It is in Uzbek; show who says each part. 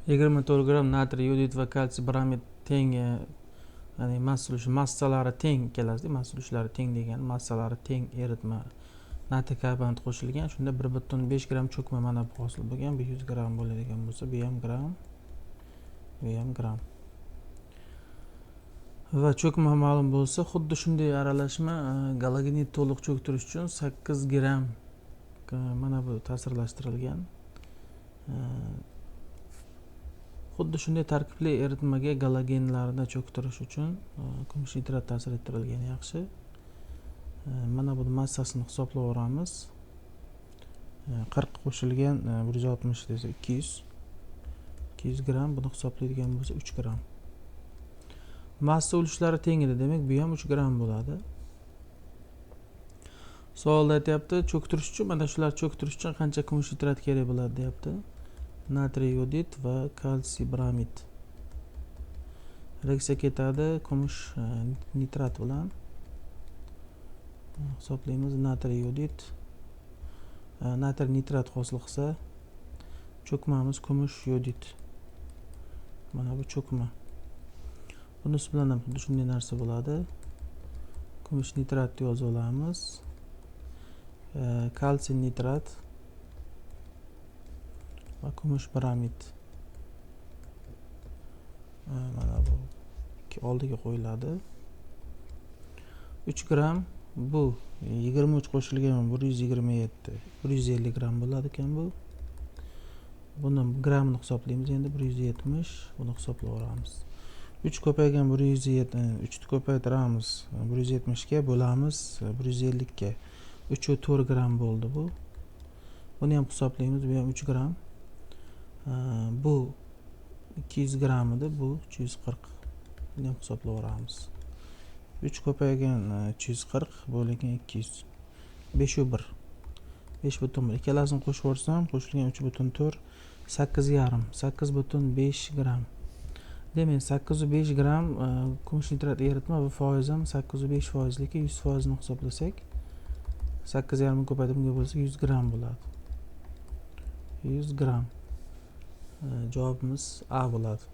Speaker 1: 24 gram natriy yodid va kalsiy bromid teng, ya'ni massalari teng keladi. Massa uluishlari teng degani massalari teng eritma natriy karbonat qo'shilgan. Shunda 1,5 gram cho'kma mana bu hosil bo'lgan. Bu 100 gram bo'ladigan bo'lsa, bu ham gram, bu ham gram. Va cho'kma ma'lum bo'lsa, xuddi shunday aralashma galogenni to'liq cho'ktirish uchun 8 gram mana bu ta'sirlashtirilgan. Xuddi shunday tarkibli eritmaga galogenlarni cho'ktirish uchun kumush nitrat ta'sir ettirilgan yaxshi. Mana bu massasini hisoblab olamiz. 40 qo'shilgan 160 desa 200 gram, buni hisoblaydigan bo'lsa 3 gram. Massa uluishlari teng edi, demak bu ham 3 gram bo'ladi. Savolda aytyapti, cho'ktirish uchun mana shular cho'ktirish uchun qancha kumush nitrat kerak bo'ladi deyapti. Natriy yodid va kalsiy bromid. Reaksiya ketadi kumush nitrat bilan. Hisoblaymiz. Natriy yodid, natriy nitrat hosil qilsa, cho'kmamiz kumush yodid. Mana bu cho'kma. Bunisi bilan ham xuddi shunday narsa bo'ladi. Kumush nitratni yozib olamiz. Kalsiy nitrat va kumush bromid. Mana bu oldiga qo'yiladi. 3 gram, bu 23 qo'shilgan 127, 150 gram bo'ladi ekan bu. Buni gramini hisoblaymiz endi 170, buni hisoblab olamiz. 3 ko'paygan 107, 3 ni ko'paytiramiz 170 ga, bo'lamiz 150 ga. 3,4 gram bo'ldi bu. Buni ham hisoblaymiz, bu ham 3 gram. Bu 200 gram edi, bu 340. Buni ham hisoblab olamiz. 3 ko'paygan 340 bo'lingan 200. 5,1. 5,1. Ikkalasini qo'shib yuborsam, qo'shilgan 3,4, 8,5. 8,5 gram. Demak, 8,5 gram kumush nitrat eritma va foiz ham 8,5%ligi 100% ni hisoblasak, 8,5 ko'paytirib bunga bo'lsa 100 gram bo'ladi. 100 gram. Javobimiz A bo'ladi.